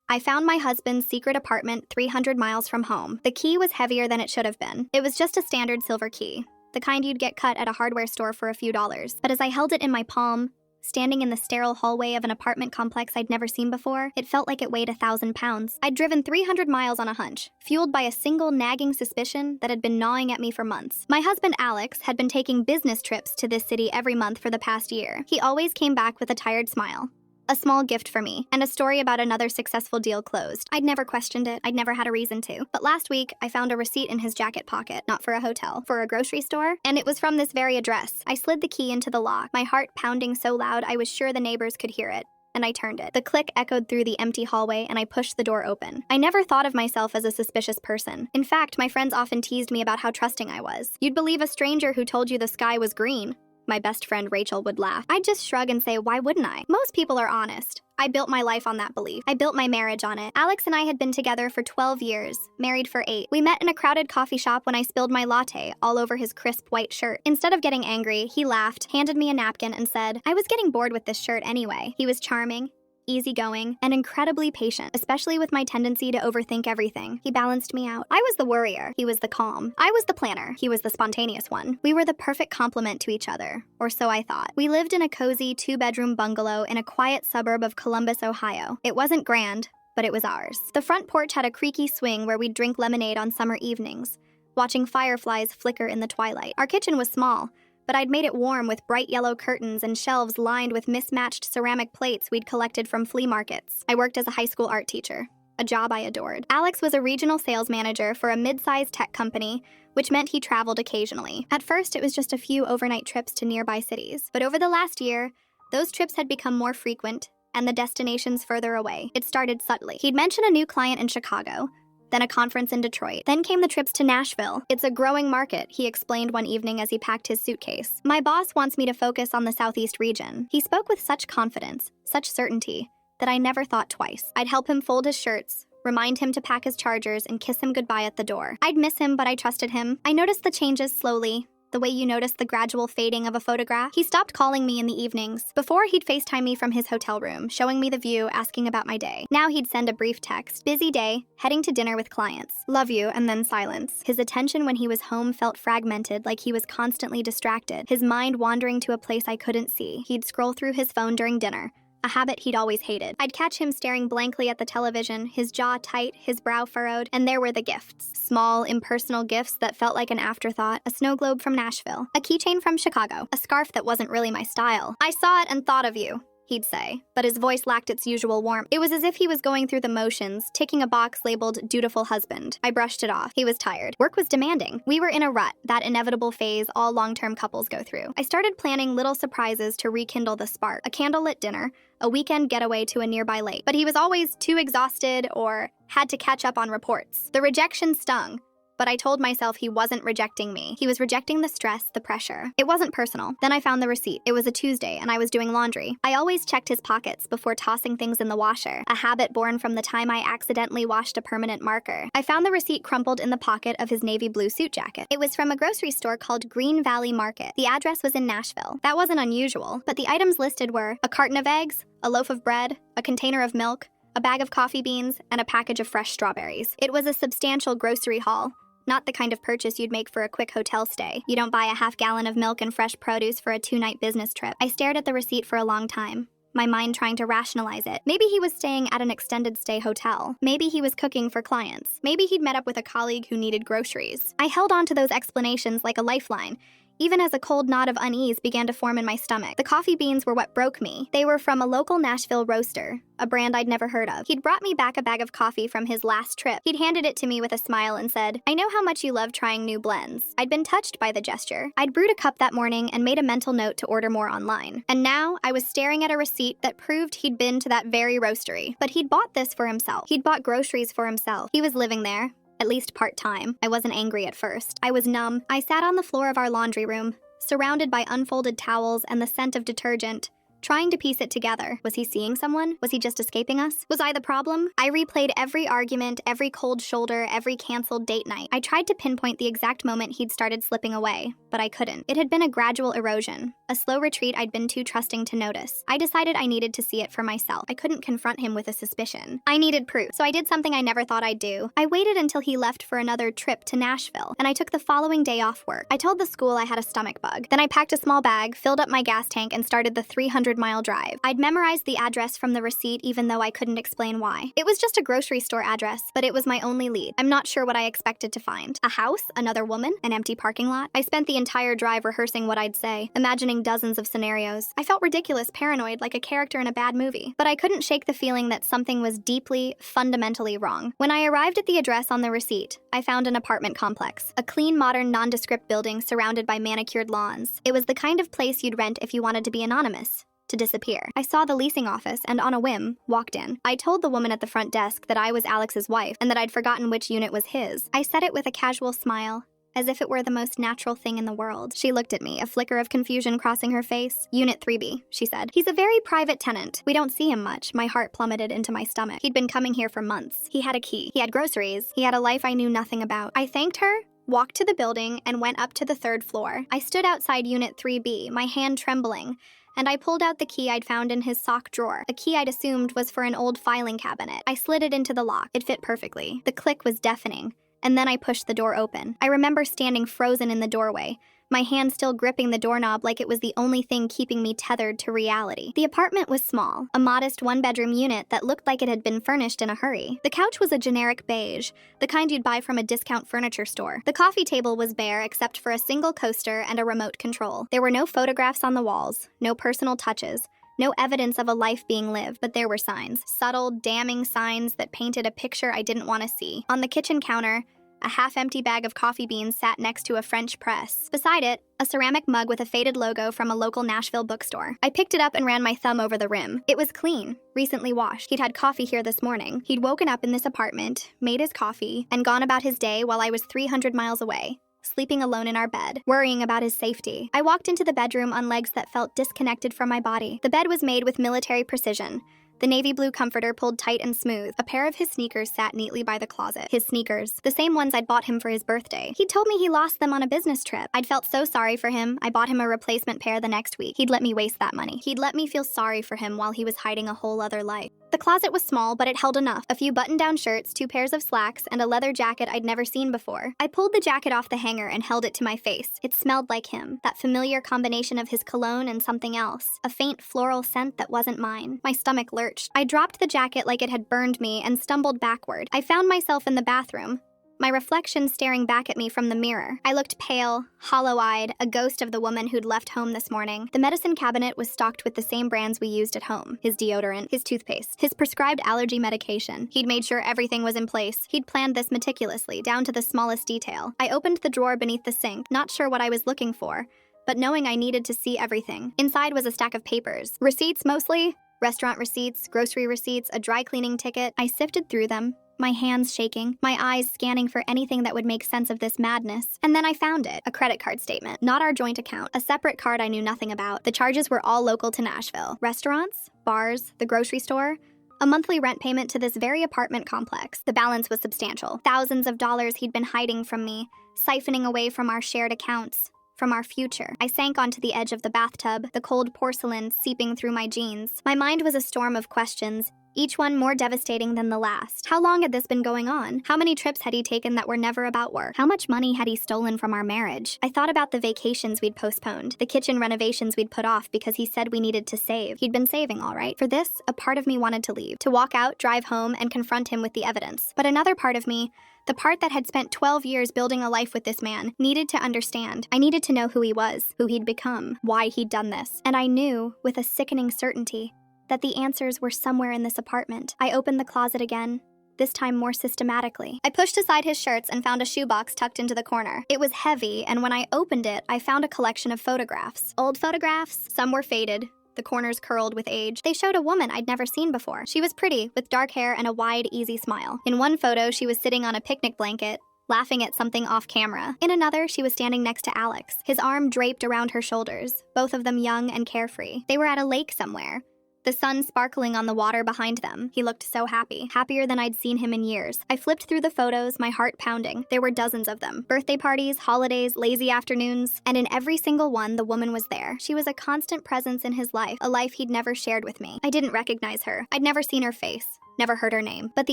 I found my husband's secret apartment 300 miles from home. The key was heavier than it should have been. It was just a standard silver key, the kind you'd get cut at a hardware store for a few dollars. But as I held it in my palm, standing in the sterile hallway of an apartment complex I'd never seen before, it felt like it weighed 1,000 pounds. I'd driven 300 miles on a hunch, fueled by a single nagging suspicion that had been gnawing at me for months. My husband, Alex, had been taking business trips to this city every month for the past year. He always came back with a tired smile, a small gift for me, and a story about another successful deal closed. I'd never questioned it. I'd never had a reason to. But last week, I found a receipt in his jacket pocket, not for a hotel, for a grocery store, and it was from this very address. I slid the key into the lock, my heart pounding so loud I was sure the neighbors could hear it, and I turned it. The click echoed through the empty hallway, and I pushed the door open. I never thought of myself as a suspicious person. In fact, my friends often teased me about how trusting I was. You'd believe a stranger who told you the sky was green. My best friend Rachel would laugh. I'd just shrug and say, why wouldn't I? Most people are honest. I built my life on that belief. I built my marriage on it. Alex and I had been together for 12 years, married for 8. We met in a crowded coffee shop when I spilled my latte all over his crisp white shirt. Instead of getting angry, he laughed, handed me a napkin, and said, I was getting bored with this shirt anyway. He was charming, easygoing, and incredibly patient, especially with my tendency to overthink everything. He balanced me out. I was the worrier. He was the calm. I was the planner. He was the spontaneous one. We were the perfect complement to each other, or so I thought. We lived in a cozy 2-bedroom bungalow in a quiet suburb of Columbus, Ohio. It wasn't grand, but it was ours. The front porch had a creaky swing where we'd drink lemonade on summer evenings, watching fireflies flicker in the twilight. Our kitchen was small, but I'd made it warm with bright yellow curtains and shelves lined with mismatched ceramic plates we'd collected from flea markets. I worked as a high school art teacher, a job I adored. Alex was a regional sales manager for a mid-sized tech company, which meant he traveled occasionally. At first, it was just a few overnight trips to nearby cities, but over the last year, those trips had become more frequent and the destinations further away. It started subtly. He'd mention a new client in Chicago, then a conference in Detroit. Then came the trips to Nashville. It's a growing market, he explained one evening as he packed his suitcase. My boss wants me to focus on the Southeast region. He spoke with such confidence, such certainty, that I never thought twice. I'd help him fold his shirts, remind him to pack his chargers, and kiss him goodbye at the door. I'd miss him, but I trusted him. I noticed the changes slowly, the way you notice the gradual fading of a photograph. He stopped calling me in the evenings. Before, he'd FaceTime me from his hotel room, showing me the view, asking about my day. Now he'd send a brief text. Busy day, heading to dinner with clients. Love you, and then silence. His attention when he was home felt fragmented, like he was constantly distracted, his mind wandering to a place I couldn't see. He'd scroll through his phone during dinner, a habit he'd always hated. I'd catch him staring blankly at the television, his jaw tight, his brow furrowed, and there were the gifts. Small, impersonal gifts that felt like an afterthought. A snow globe from Nashville, a keychain from Chicago, a scarf that wasn't really my style. I saw it and thought of you, he'd say, but his voice lacked its usual warmth. It was as if he was going through the motions, ticking a box labeled dutiful husband. I brushed it off. He was tired. Work was demanding. We were in a rut, that inevitable phase all long-term couples go through. I started planning little surprises to rekindle the spark. A candlelit dinner, a weekend getaway to a nearby lake. But he was always too exhausted or had to catch up on reports. The rejection stung, but I told myself he wasn't rejecting me. He was rejecting the stress, the pressure. It wasn't personal. Then I found the receipt. It was a Tuesday, and I was doing laundry. I always checked his pockets before tossing things in the washer, a habit born from the time I accidentally washed a permanent marker. I found the receipt crumpled in the pocket of his navy blue suit jacket. It was from a grocery store called Green Valley Market. The address was in Nashville. That wasn't unusual, but the items listed were a carton of eggs, a loaf of bread, a container of milk, a bag of coffee beans, and a package of fresh strawberries. It was a substantial grocery haul. Not the kind of purchase you'd make for a quick hotel stay. You don't buy a half-gallon of milk and fresh produce for a 2-night business trip. I stared at the receipt for a long time, my mind trying to rationalize it. Maybe he was staying at an extended stay hotel. Maybe he was cooking for clients. Maybe he'd met up with a colleague who needed groceries. I held on to those explanations like a lifeline, even as a cold knot of unease began to form in my stomach. The coffee beans were what broke me. They were from a local Nashville roaster, a brand I'd never heard of. He'd brought me back a bag of coffee from his last trip. He'd handed it to me with a smile and said, I know how much you love trying new blends. I'd been touched by the gesture. I'd brewed a cup that morning and made a mental note to order more online. And now I was staring at a receipt that proved he'd been to that very roastery. But he'd bought this for himself. He'd bought groceries for himself. He was living there, at least part-time. I wasn't angry at first. I was numb. I sat on the floor of our laundry room, surrounded by unfolded towels and the scent of detergent, trying to piece it together. Was he seeing someone? Was he just escaping us? Was I the problem? I replayed every argument, every cold shoulder, every canceled date night. I tried to pinpoint the exact moment he'd started slipping away, but I couldn't. It had been a gradual erosion, a slow retreat I'd been too trusting to notice. I decided I needed to see it for myself. I couldn't confront him with a suspicion. I needed proof, so I did something I never thought I'd do. I waited until he left for another trip to Nashville, and I took the following day off work. I told the school I had a stomach bug. Then I packed a small bag, filled up my gas tank, and started the 300-mile drive. I'd memorized the address from the receipt even though I couldn't explain why. It was just a grocery store address, but it was my only lead. I'm not sure what I expected to find. A house? Another woman? An empty parking lot? I spent the entire drive rehearsing what I'd say, imagining dozens of scenarios. I felt ridiculous, paranoid, like a character in a bad movie. But I couldn't shake the feeling that something was deeply, fundamentally wrong. When I arrived at the address on the receipt, I found an apartment complex. A clean, modern, nondescript building surrounded by manicured lawns. It was the kind of place you'd rent if you wanted to be anonymous. To disappear. I saw the leasing office and, on a whim, walked in. I told the woman at the front desk that I was Alex's wife and that I'd forgotten which unit was his. I said it with a casual smile, as if it were the most natural thing in the world. She looked at me, a flicker of confusion crossing her face. Unit 3B, she said. He's a very private tenant. We don't see him much. My heart plummeted into my stomach. He'd been coming here for months. He had a key. He had groceries. He had a life I knew nothing about. I thanked her, walked to the building, and went up to the 3rd floor. I stood outside Unit 3B, my hand trembling, and I pulled out the key I'd found in his sock drawer, a key I'd assumed was for an old filing cabinet. I slid it into the lock. It fit perfectly. The click was deafening, and then I pushed the door open. I remember standing frozen in the doorway, my hand still gripping the doorknob like it was the only thing keeping me tethered to reality. The apartment was small, a modest one-bedroom unit that looked like it had been furnished in a hurry. The couch was a generic beige, the kind you'd buy from a discount furniture store. The coffee table was bare except for a single coaster and a remote control. There were no photographs on the walls, no personal touches, no evidence of a life being lived, but there were signs. Subtle, damning signs that painted a picture I didn't want to see. On the kitchen counter, a half-empty bag of coffee beans sat next to a French press. Beside it, a ceramic mug with a faded logo from a local Nashville bookstore. I picked it up and ran my thumb over the rim. It was clean, recently washed. He'd had coffee here this morning. He'd woken up in this apartment, made his coffee, and gone about his day while I was 300 miles away, sleeping alone in our bed, worrying about his safety. I walked into the bedroom on legs that felt disconnected from my body. The bed was made with military precision. The navy blue comforter pulled tight and smooth. A pair of his sneakers sat neatly by the closet. His sneakers, the same ones I'd bought him for his birthday. He'd told me he lost them on a business trip. I'd felt so sorry for him, I bought him a replacement pair the next week. He'd let me waste that money. He'd let me feel sorry for him while he was hiding a whole other life. The closet was small, but it held enough. A few button-down shirts, 2 pairs of slacks, and a leather jacket I'd never seen before. I pulled the jacket off the hanger and held it to my face. It smelled like him, that familiar combination of his cologne and something else, a faint floral scent that wasn't mine. My stomach lurched. I dropped the jacket like it had burned me and stumbled backward. I found myself in the bathroom, my reflection staring back at me from the mirror. I looked pale, hollow-eyed, a ghost of the woman who'd left home this morning. The medicine cabinet was stocked with the same brands we used at home. His deodorant, his toothpaste, his prescribed allergy medication. He'd made sure everything was in place. He'd planned this meticulously, down to the smallest detail. I opened the drawer beneath the sink, not sure what I was looking for, but knowing I needed to see everything. Inside was a stack of papers. Receipts mostly. Restaurant receipts, grocery receipts, a dry cleaning ticket. I sifted through them, my hands shaking, my eyes scanning for anything that would make sense of this madness. And then I found it, a credit card statement. Not our joint account, a separate card I knew nothing about. The charges were all local to Nashville. Restaurants, bars, the grocery store, a monthly rent payment to this very apartment complex. The balance was substantial. Thousands of dollars he'd been hiding from me, siphoning away from our shared accounts, from our future. I sank onto the edge of the bathtub, the cold porcelain seeping through my jeans. My mind was a storm of questions, each one more devastating than the last. How long had this been going on? How many trips had he taken that were never about work? How much money had he stolen from our marriage? I thought about the vacations we'd postponed, the kitchen renovations we'd put off because he said we needed to save. He'd been saving, all right. For this, a part of me wanted to leave, to walk out, drive home, and confront him with the evidence. But another part of me, the part that had spent 12 years building a life with this man, needed to understand. I needed to know who he was, who he'd become, why he'd done this. And I knew, with a sickening certainty, that the answers were somewhere in this apartment. I opened the closet again, this time more systematically. I pushed aside his shirts and found a shoebox tucked into the corner. It was heavy, and when I opened it, I found a collection of photographs. Old photographs, some were faded, the corners curled with age. They showed a woman I'd never seen before. She was pretty, with dark hair and a wide, easy smile. In one photo, she was sitting on a picnic blanket, laughing at something off camera. In another, she was standing next to Alex, his arm draped around her shoulders, both of them young and carefree. They were at a lake somewhere. the sun sparkling on the water behind them. He looked so happy, happier than I'd seen him in years. I flipped through the photos, my heart pounding. There were dozens of them. Birthday parties, holidays, lazy afternoons, and in every single one, the woman was there. She was a constant presence in his life, a life he'd never shared with me. I didn't recognize her. I'd never seen her face. Never heard her name. But the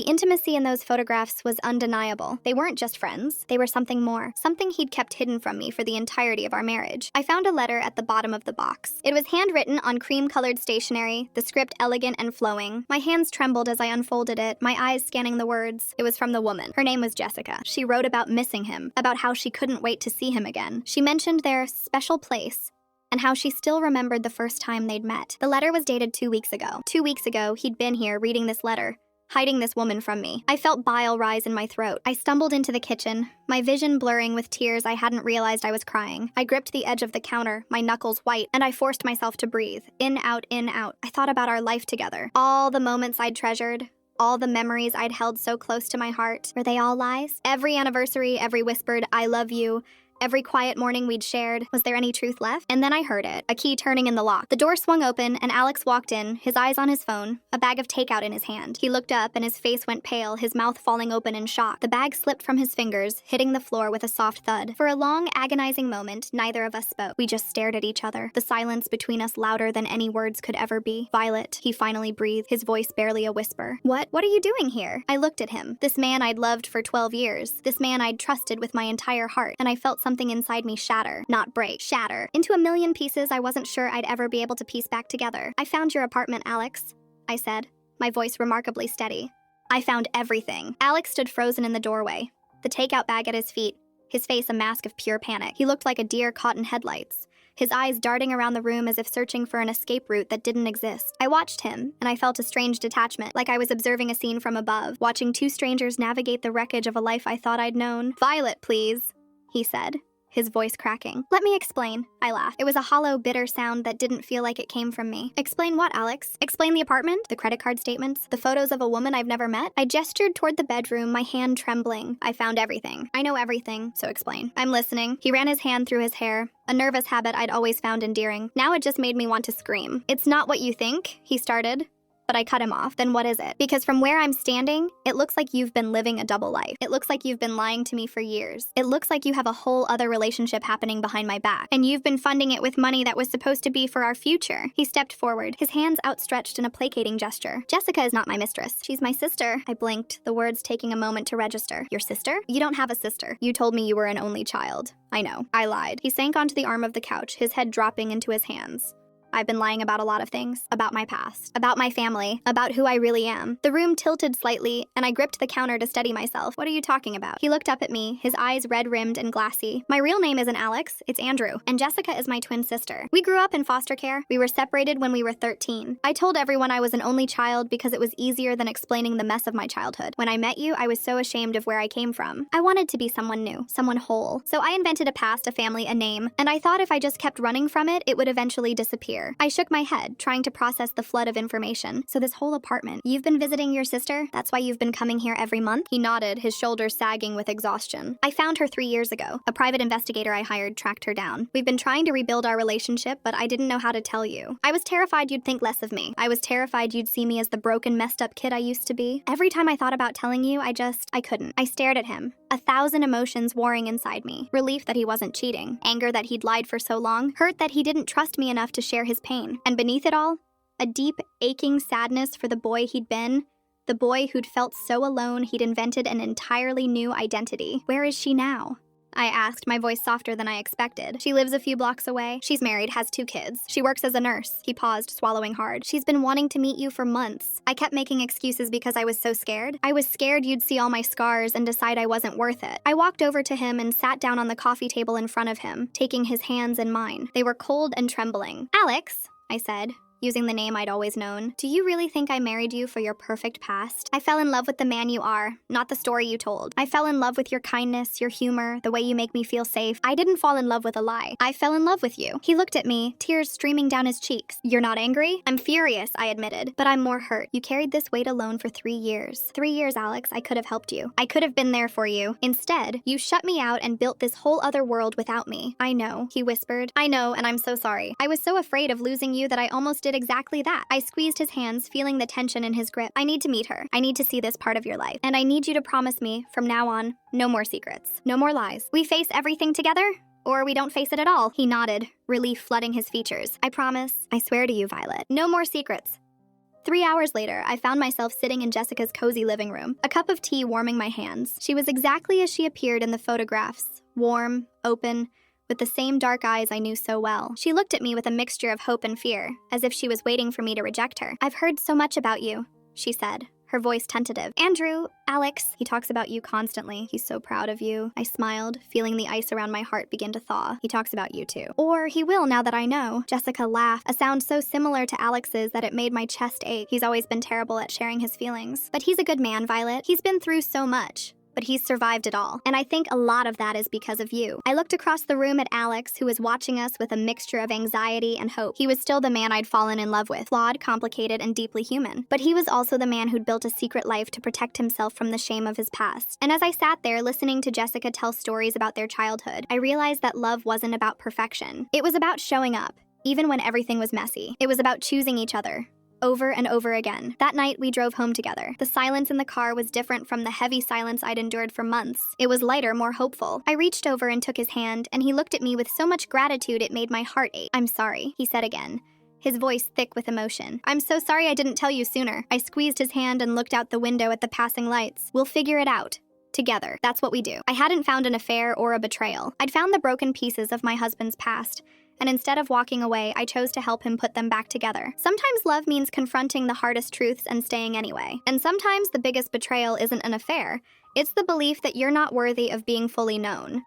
intimacy in those photographs was undeniable. They weren't just friends. They were something more. Something he'd kept hidden from me for the entirety of our marriage. I found a letter at the bottom of the box. It was handwritten on cream-colored stationery, the script elegant and flowing. My hands trembled as I unfolded it, my eyes scanning the words. It was from the woman. Her name was Jessica. She wrote about missing him, about how she couldn't wait to see him again. She mentioned their special place, and how she still remembered the first time they'd met. The letter was dated 2 weeks ago. 2 weeks ago, he'd been here reading this letter, hiding this woman from me. I felt bile rise in my throat. I stumbled into the kitchen, my vision blurring with tears I hadn't realized I was crying. I gripped the edge of the counter, my knuckles white, and I forced myself to breathe. In, out, in, out. I thought about our life together. All the moments I'd treasured, all the memories I'd held so close to my heart. Were they all lies? Every anniversary, every whispered, I love you, every quiet morning we'd shared, was there any truth left? And then I heard it, a key turning in the lock. The door swung open and Alex walked in, his eyes on his phone, a bag of takeout in his hand. He looked up and his face went pale, his mouth falling open in shock. The bag slipped from his fingers, hitting the floor with a soft thud. For a long, agonizing moment, neither of us spoke. We just stared at each other, the silence between us louder than any words could ever be. Violet, he finally breathed, his voice barely a whisper. What are you doing here? I looked at him. This man I'd loved for 12 years. This man I'd trusted with my entire heart, and I felt something inside me shatter, not break, shatter, into a million pieces I wasn't sure I'd ever be able to piece back together. I found your apartment, Alex, I said, my voice remarkably steady. I found everything. Alex stood frozen in the doorway, the takeout bag at his feet, his face a mask of pure panic. He looked like a deer caught in headlights, his eyes darting around the room as if searching for an escape route that didn't exist. I watched him, and I felt a strange detachment, like I was observing a scene from above, watching two strangers navigate the wreckage of a life I thought I'd known. Violet, please, he said, his voice cracking. Let me explain, I laughed. It was a hollow, bitter sound that didn't feel like it came from me. Explain what, Alex? Explain the apartment? The credit card statements? The photos of a woman I've never met? I gestured toward the bedroom, my hand trembling. I found everything. I know everything, so explain. I'm listening. He ran his hand through his hair, a nervous habit I'd always found endearing. Now it just made me want to scream. It's not what you think, he started. But I cut him off. Then what is it? Because from where I'm standing, it looks like you've been living a double life. It looks like you've been lying to me for years. It looks like you have a whole other relationship happening behind my back. And you've been funding it with money that was supposed to be for our future. He stepped forward, his hands outstretched in a placating gesture. Jessica is not my mistress. She's my sister. I blinked, the words taking a moment to register. Your sister? You don't have a sister. You told me you were an only child. I know. I lied. He sank onto the arm of the couch, his head dropping into his hands. I've been lying about a lot of things, about my past, about my family, about who I really am. The room tilted slightly, and I gripped the counter to steady myself. What are you talking about? He looked up at me, his eyes red-rimmed and glassy. My real name isn't Alex, it's Andrew, and Jessica is my twin sister. We grew up in foster care. We were separated when we were 13. I told everyone I was an only child because it was easier than explaining the mess of my childhood. When I met you, I was so ashamed of where I came from. I wanted to be someone new, someone whole. So I invented a past, a family, a name, and I thought if I just kept running from it, it would eventually disappear. I shook my head, trying to process the flood of information. So this whole apartment, you've been visiting your sister? That's why you've been coming here every month? He nodded, his shoulders sagging with exhaustion. I found her 3 years ago. A private investigator I hired tracked her down. We've been trying to rebuild our relationship, but I didn't know how to tell you. I was terrified you'd think less of me. I was terrified you'd see me as the broken, messed up kid I used to be. Every time I thought about telling you, I couldn't. I stared at him, 1,000 emotions warring inside me. Relief that he wasn't cheating. Anger that he'd lied for so long. Hurt that he didn't trust me enough to share his pain. And beneath it all, a deep, aching sadness for the boy he'd been. The boy who'd felt so alone he'd invented an entirely new identity. Where is she now? I asked, my voice softer than I expected. She lives a few blocks away. She's married, has 2 kids. She works as a nurse. He paused, swallowing hard. She's been wanting to meet you for months. I kept making excuses because I was so scared. I was scared you'd see all my scars and decide I wasn't worth it. I walked over to him and sat down on the coffee table in front of him, taking his hands in mine. They were cold and trembling. Alex, I said, using the name I'd always known. Do you really think I married you for your perfect past? I fell in love with the man you are, not the story you told. I fell in love with your kindness, your humor, the way you make me feel safe. I didn't fall in love with a lie. I fell in love with you. He looked at me, tears streaming down his cheeks. You're not angry? I'm furious, I admitted, but I'm more hurt. You carried this weight alone for 3 years. 3 years, Alex, I could have helped you. I could have been there for you. Instead, you shut me out and built this whole other world without me. I know, he whispered. I know, and I'm so sorry. I was so afraid of losing you that I almost did did exactly that. I squeezed his hands, feeling the tension in his grip. I need to meet her. I need to see this part of your life. And I need you to promise me, from now on, no more secrets. No more lies. We face everything together, or we don't face it at all. He nodded, relief flooding his features. I promise. I swear to you, Violet. No more secrets. 3 hours later, I found myself sitting in Jessica's cozy living room, a cup of tea warming my hands. She was exactly as she appeared in the photographs, warm, open, with the same dark eyes I knew so well. She looked at me with a mixture of hope and fear, as if she was waiting for me to reject her. I've heard so much about you, she said, her voice tentative. Andrew, Alex, he talks about you constantly. He's so proud of you. I smiled, feeling the ice around my heart begin to thaw. He talks about you too. Or he will now that I know. Jessica laughed, a sound so similar to Alex's that it made my chest ache. He's always been terrible at sharing his feelings. But he's a good man, Violet. He's been through so much, but he's survived it all. And I think a lot of that is because of you. I looked across the room at Alex, who was watching us with a mixture of anxiety and hope. He was still the man I'd fallen in love with, flawed, complicated, and deeply human. But he was also the man who'd built a secret life to protect himself from the shame of his past. And as I sat there listening to Jessica tell stories about their childhood, I realized that love wasn't about perfection. It was about showing up, even when everything was messy. It was about choosing each other, over and over again. That night, we drove home together. The silence in the car was different from the heavy silence I'd endured for months. It was lighter, more hopeful. I reached over and took his hand, and he looked at me with so much gratitude it made my heart ache. I'm sorry, he said again, his voice thick with emotion. I'm so sorry I didn't tell you sooner. I squeezed his hand and looked out the window at the passing lights. We'll figure it out. Together. That's what we do. I hadn't found an affair or a betrayal. I'd found the broken pieces of my husband's past, and instead of walking away, I chose to help him put them back together. Sometimes love means confronting the hardest truths and staying anyway. And sometimes the biggest betrayal isn't an affair. It's the belief that you're not worthy of being fully known.